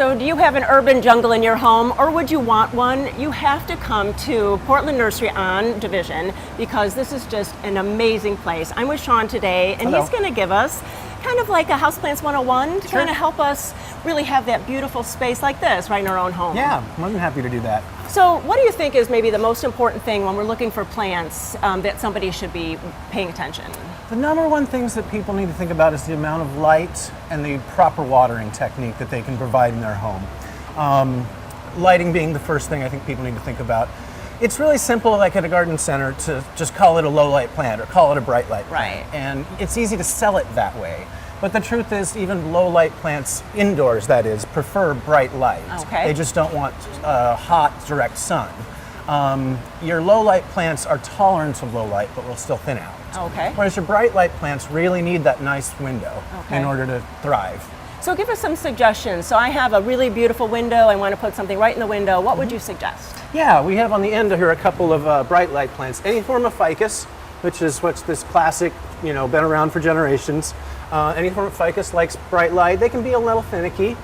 So do you have an urban jungle in your home, or would you want one? You have to come to Portland Nursery on Division, because this is just an amazing place. I'm with Sean today, and Hello. he's going to give us kind of like a Houseplants 101 to Sure. kind of help us really have that beautiful space like this right in our own home. Yeah, more than happy to do that. So what do you think is maybe the most important thing when we're looking for plants that somebody should be paying attention? The number one things that people need to think about is the amount of light and the proper watering technique that they can provide in their home. Lighting being the first thing I think people need to think about. It's really simple, like at a garden center, to just call it a low light plant or call it a bright light plant. Right. And it's easy to sell it that way. But the truth is, even low light plants, indoors that is, prefer bright light. Okay. They just don't want hot, direct sun. Your low light plants are tolerant of low light, but will still thin out. Okay. Whereas your bright light plants really need that nice window in order to thrive. So give us some suggestions. So I have a really beautiful window. I want to put something right in the window. What would you suggest? Yeah, we have on the end here a couple of bright light plants. Any form of ficus, which is what's this classic, been around for generations. Any form of ficus likes bright light. They can be a little finicky.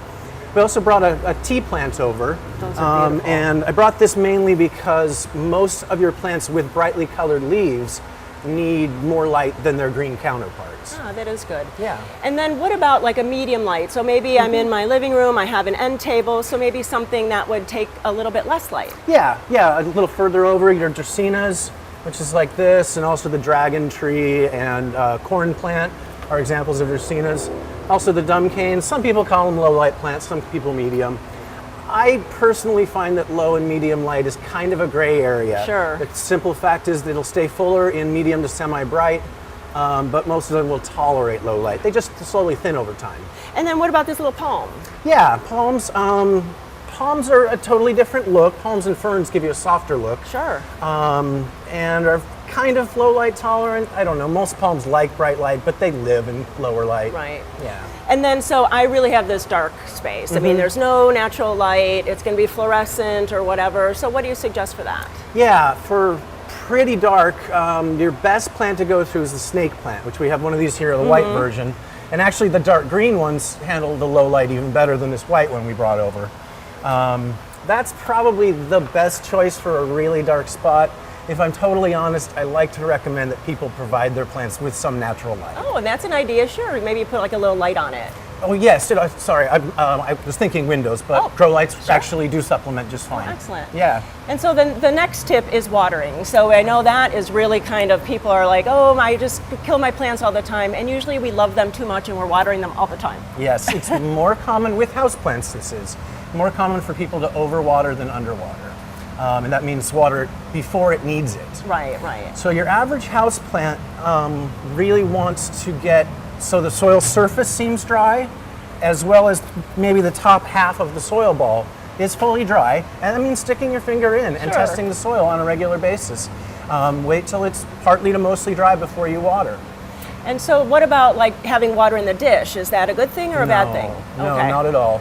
We also brought a tea plant over. Those are beautiful. And I brought this mainly because most of your plants with brightly colored leaves need more light than their green counterparts. Ah, that is good. Yeah. And then what about like a medium light? So maybe I'm in my living room, I have an end table, so maybe something that would take a little bit less light. Yeah, a little further over, your Dracaenas, which is like this, and also the dragon tree and corn plant are examples of Dracaenas. Also the dumb canes. Some people call them low light plants, some people medium. I personally find that low and medium light is kind of a gray area. Sure. The simple fact is that it'll stay fuller in medium to semi-bright, but most of them will tolerate low light. They just slowly thin over time. And then what about this little palm? Yeah, palms. Palms are a totally different look. Palms and ferns give you a softer look. Sure. And are kind of low light tolerant. I don't know, most palms like bright light, but they live in lower light. Right. Yeah. And then so I really have this dark space. I mean, there's no natural light. It's going to be fluorescent or whatever. So what do you suggest for that? Yeah, for pretty dark, your best plant to go through is the snake plant, which we have one of these here, the white version. And actually the dark green ones handle the low light even better than this white one we brought over. That's probably the best choice for a really dark spot. If I'm totally honest, I like to recommend that people provide their plants with some natural light. Oh, and that's an idea, sure. Maybe you put like a little light on it. Oh yes, sorry, I was thinking windows, but grow lights actually do supplement just fine. Oh, excellent. Yeah. And so then the next tip is watering. So I know that is really kind of, people are like, oh, I just kill my plants all the time. And usually we love them too much and we're watering them all the time. Yes, it's more common with houseplants, this is. More common for people to overwater than underwater. And that means water it before it needs it. Right, right. So your average houseplant really wants to get, so the soil surface seems dry, as well as maybe the top half of the soil ball is fully dry. And that means sticking your finger in and testing the soil on a regular basis. Wait till it's partly to mostly dry before you water. And so what about like having water in the dish? Is that a good thing or a bad thing? No, Okay. not at all.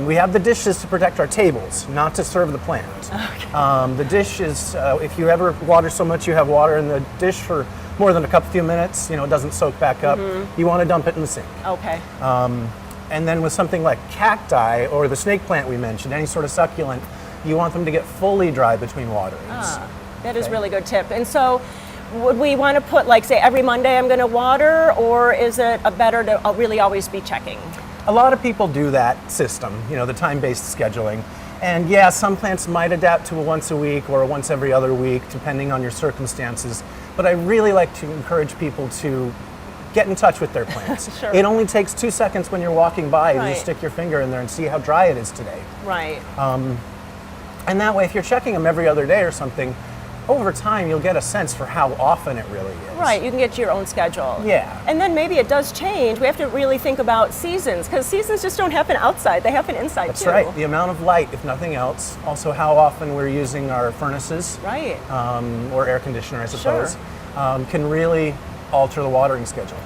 We have the dishes to protect our tables, not to serve the plant. Okay. The dish is, if you ever water so much you have water in the dish for more than a few minutes, it doesn't soak back up, you want to dump it in the sink. Okay. And then with something like cacti or the snake plant we mentioned, any sort of succulent, you want them to get fully dry between waterings. That is a really good tip. And so would we want to put like, say, every Monday I'm going to water, or is it better to really always be checking? A lot of people do that system, the time-based scheduling. And yeah, some plants might adapt to a once a week or a once every other week, depending on your circumstances. But I really like to encourage people to get in touch with their plants. Sure. It only takes 2 seconds when you're walking by and you Right. stick your finger in there and see how dry it is today. Right. And that way, if you're checking them every other day or something, over time you'll get a sense for how often it really is. Right, you can get your own schedule. Yeah. And then maybe it does change. We have to really think about seasons, because seasons just don't happen outside, they happen inside That's too. right. The amount of light, if nothing else. Also how often we're using our furnaces. Right. Or air conditioner, I suppose, can really alter the watering schedule.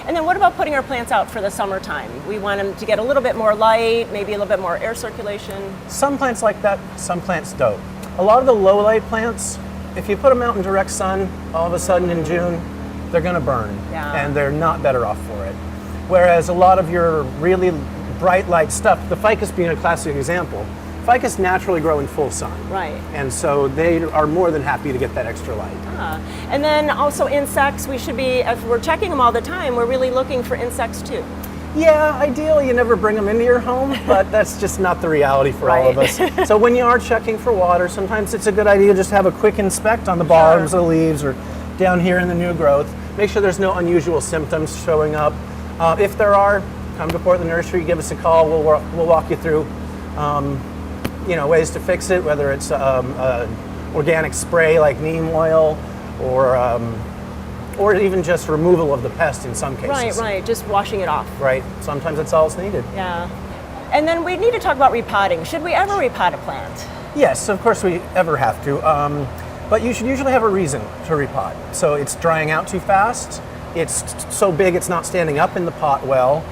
And then what about putting our plants out for the summertime? We want them to get a little bit more light, maybe a little bit more air circulation. Some plants like that, some plants don't. A lot of the low light plants, if you put them out in direct sun, all of a sudden in June, they're going to burn, Yeah. and they're not better off for it. Whereas a lot of your really bright light stuff, the ficus being a classic example. Ficus naturally grow in full sun. Right. And so they are more than happy to get that extra light. And then also insects, we should be, if we're checking them all the time, we're really looking for insects too. Yeah, ideally you never bring them into your home, but that's just not the reality for all of us. So when you are checking for water, sometimes it's a good idea just to have a quick inspect on the bottoms of the leaves or down here in the new growth. Make sure there's no unusual symptoms showing up. If there are, come to Portland Nursery, give us a call. We'll walk you through ways to fix it, whether it's organic spray like neem oil or even just removal of the pest in some cases. Right, just washing it off. Right, sometimes that's all it's needed. Yeah. And then we need to talk about repotting. Should we ever repot a plant? Yes, of course we ever have to, but you should usually have a reason to repot. So it's drying out too fast, it's so big it's not standing up in the pot well,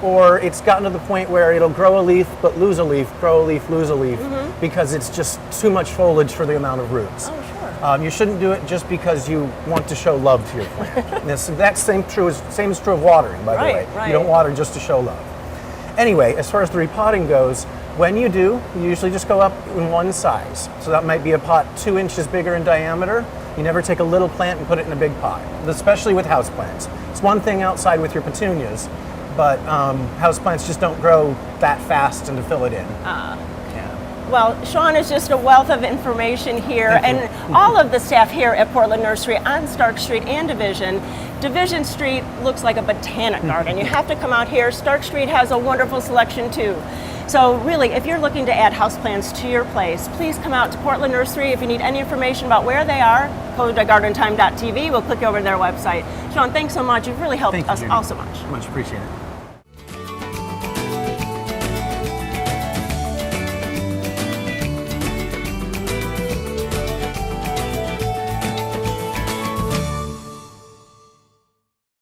or it's gotten to the point where it'll grow a leaf but lose a leaf, grow a leaf, lose a leaf, because it's just too much foliage for the amount of roots. Oh, sure. You shouldn't do it just because you want to show love to your plant. That's same is true of watering, by the way. Right. You don't water just to show love. Anyway, as far as the repotting goes, when you do, you usually just go up in one size. So that might be a pot 2 inches bigger in diameter. You never take a little plant and put it in a big pot, especially with houseplants. It's one thing outside with your petunias, but houseplants just don't grow that fast and to fill it in. Well, Sean is just a wealth of information here, and all of the staff here at Portland Nursery on Stark Street and Division. Division Street looks like a botanic garden. You have to come out here. Stark Street has a wonderful selection too. So really, if you're looking to add houseplants to your place, please come out to Portland Nursery. If you need any information about where they are, go to gardentime.tv. We'll click over to their website. Sean, thanks so much. You've really helped us all so much. Much appreciated.